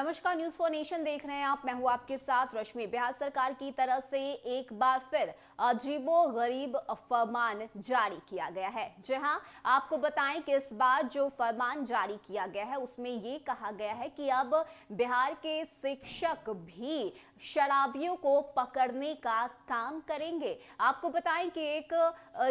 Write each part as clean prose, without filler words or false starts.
नमस्कार, news for nation देख रहे हैं आप। मैं हूं आपके साथ रश्मि। बिहार सरकार की तरफ से एक बार फिर अजीबो-गरीब फरमान जारी किया गया है। जहां आपको बताएं कि इस बार जो फरमान जारी किया गया है उसमें ये कहा गया है कि अब बिहार के शिक्षक भी शराबियों को पकड़ने का काम करेंगे। आपको बताएं कि एक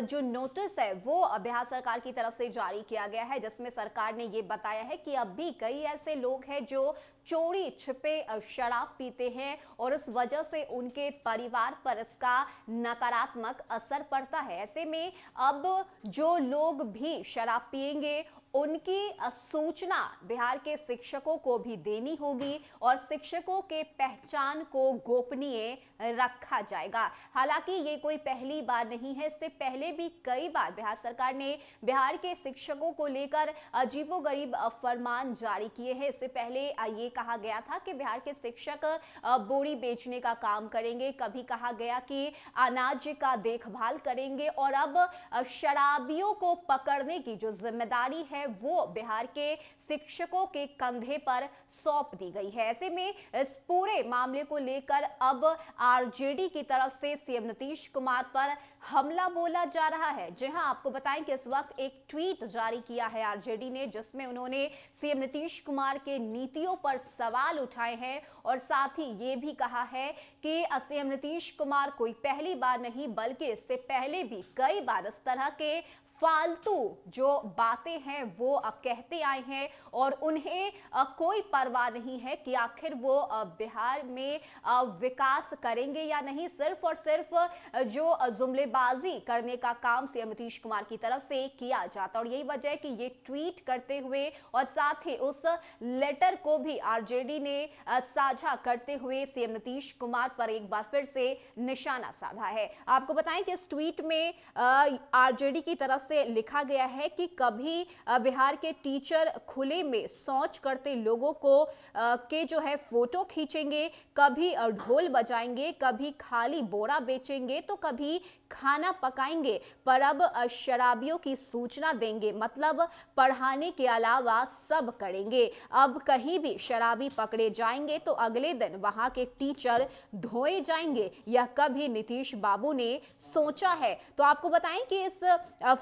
जो नोटिस है वो बिहार सरकार की तरफ से जारी किया गया है, जिसमें सरकार ने ये बताया है कि अब भी कई ऐसे लोग हैं जो चोरी छिपे शराब पीते हैं और इस वजह से उनके परिवार पर इसका नकारात्मक असर पड़ता है। ऐसे में अब जो लोग भी शराब पिएंगे उनकी सूचना बिहार के शिक्षकों को भी देनी होगी और शिक्षकों के पहचान को गोपनीय रखा जाएगा। हालांकि ये कोई पहली बार नहीं है, इससे पहले भी कई बार बिहार सरकार ने बिहार के शिक्षकों को लेकर अजीबोगरीब फरमान जारी किए हैं। इससे पहले ये कहा गया था कि बिहार के शिक्षक बोरी बेचने का काम करेंगे, कभी कहा गया कि अनाज का देखभाल करेंगे और अब शराबियों को पकड़ने की जो जिम्मेदारी है वो बिहार के शिक्षकों के कंधे पर सौंप दी गई है। ऐसे में इस पूरे मामले को लेकर अब आरजेडी की तरफ से सीएम नीतीश कुमार पर हमला बोला जा रहा है। जी हां, आपको बताएं कि इस वक्त एक ट्वीट जारी किया है आरजेडी ने, जिसमें उन्होंने सीएम नीतीश कुमार के नीतियों पर सवाल उठाए हैं और साथ ही ये भी कहा है कि सीएम नीतीश कुमार कोई पहली बार नहीं बल्कि इससे पहले भी कई बार इस तरह के फालतू जो बातें हैं वो कहते आए हैं और उन्हें कोई परवाह नहीं है कि आखिर वो बिहार में विकास करेंगे या नहीं। सिर्फ और सिर्फ जो जुमलेबाजी करने का काम सीएम नीतीश कुमार की तरफ से किया जाता और यही वजह है कि ये ट्वीट करते हुए और साथ ही उस लेटर को भी आरजेडी ने साझा करते हुए सीएम नीतीश कुमार पर एक बार फिर से निशाना साधा है। आपको बताएं कि इस ट्वीट में आरजेडी की तरफ से लिखा गया है कि कभी बिहार के टीचर खुले में शौच करते लोगों को के जो है फोटो खींचेंगे, कभी ढोल बजाएंगे, कभी खाली बोरा बेचेंगे तो कभी खाना पकाएंगे, पर अब शराबियों की सूचना देंगे, मतलब पढ़ाने के अलावा सब करेंगे। अब कहीं भी शराबी पकड़े जाएंगे तो अगले दिन वहां के टीचर धोए जाएंगे, यह कभी नीतीश बाबू ने सोचा है। तो आपको बताएं कि इस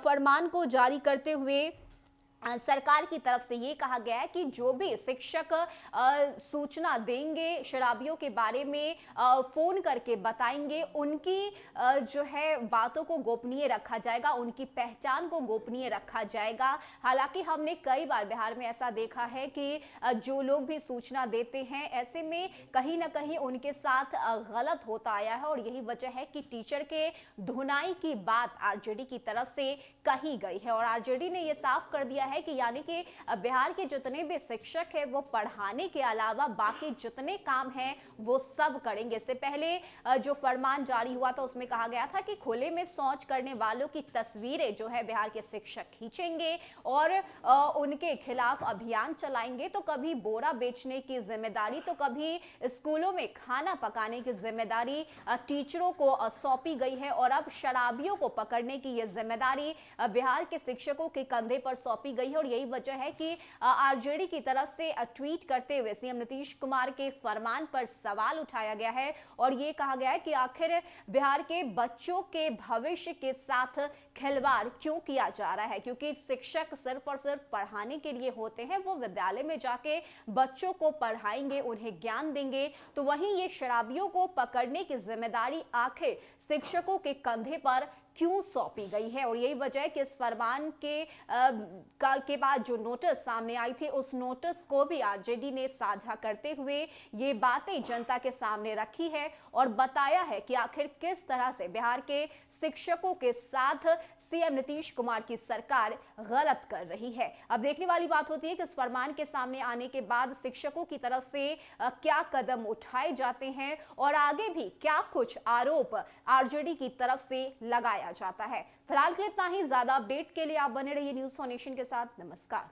फरमान को जारी करते हुए सरकार की तरफ से ये कहा गया है कि जो भी शिक्षक सूचना देंगे शराबियों के बारे में, फोन करके बताएंगे, उनकी जो है बातों को गोपनीय रखा जाएगा, उनकी पहचान को गोपनीय रखा जाएगा। हालांकि हमने कई बार बिहार में ऐसा देखा है कि जो लोग भी सूचना देते हैं ऐसे में कहीं ना कहीं उनके साथ गलत होता आया है और यही वजह है कि टीचर के धुनाई की बात आरजेडी की तरफ से कही गई है और आरजेडी ने यह साफ कर दिया है कि यानी कि बिहार के जितने भी शिक्षक हैं वो पढ़ाने के अलावा बाकी जितने काम हैं वो सब करेंगे। इससे पहले जो फरमान जारी हुआ था उसमें कहा गया था कि खुले में शौच करने वालों की तस्वीरें जो है बिहार के शिक्षक खींचेंगे और उनके खिलाफ अभियान चलाएंगे। तो कभी बोरा बेचने की जिम्मेदारी तो कभी स्कूलों में खाना पकाने की जिम्मेदारी टीचरों को सौंपी गई है और अब शराबियों को पकड़ने की यह जिम्मेदारी बिहार के शिक्षकों के कंधे पर सौंपी गई है और यही वजह है कि आरजेडी की तरफ से ट्वीट करते हुए सीएम नीतीश कुमार के फरमान पर सवाल उठाया गया है और ये कहा गया है कि आखिर बिहार के बच्चों के भविष्य के साथ खिलवाड़ क्यों किया जा रहा है, क्योंकि शिक्षक सिर्फ और सिर्फ पढ़ाने के लिए होते हैं, वो विद्यालय में जाके बच्चों को पढ़ाएंगे, उन्हें ज्ञान देंगे। तो वहीं ये शराबियों को पकड़ने की जिम्मेदारी आखिर शिक्षकों के कंधे पर क्यों सौंपी गई है और यही वजह है कि इस फरमान के बाद जो नोटिस सामने आई थी उस नोटिस को भी आरजेडी ने साझा करते हुए ये बातें जनता के सामने रखी है और बताया है कि आखिर किस तरह से बिहार के शिक्षकों के साथ सीएम नीतीश कुमार की सरकार गलत कर रही है। अब देखने वाली बात होती है कि इस फरमान के सामने आने के बाद शिक्षकों की तरफ से क्या कदम उठाए जाते हैं और आगे भी क्या कुछ आरोप आरजेडी की तरफ से लगाया जाता है। फिलहाल के लिए इतना ही। ज्यादा अपडेट के लिए आप बने रहिए न्यूज फॉर नेशन के साथ। नमस्कार।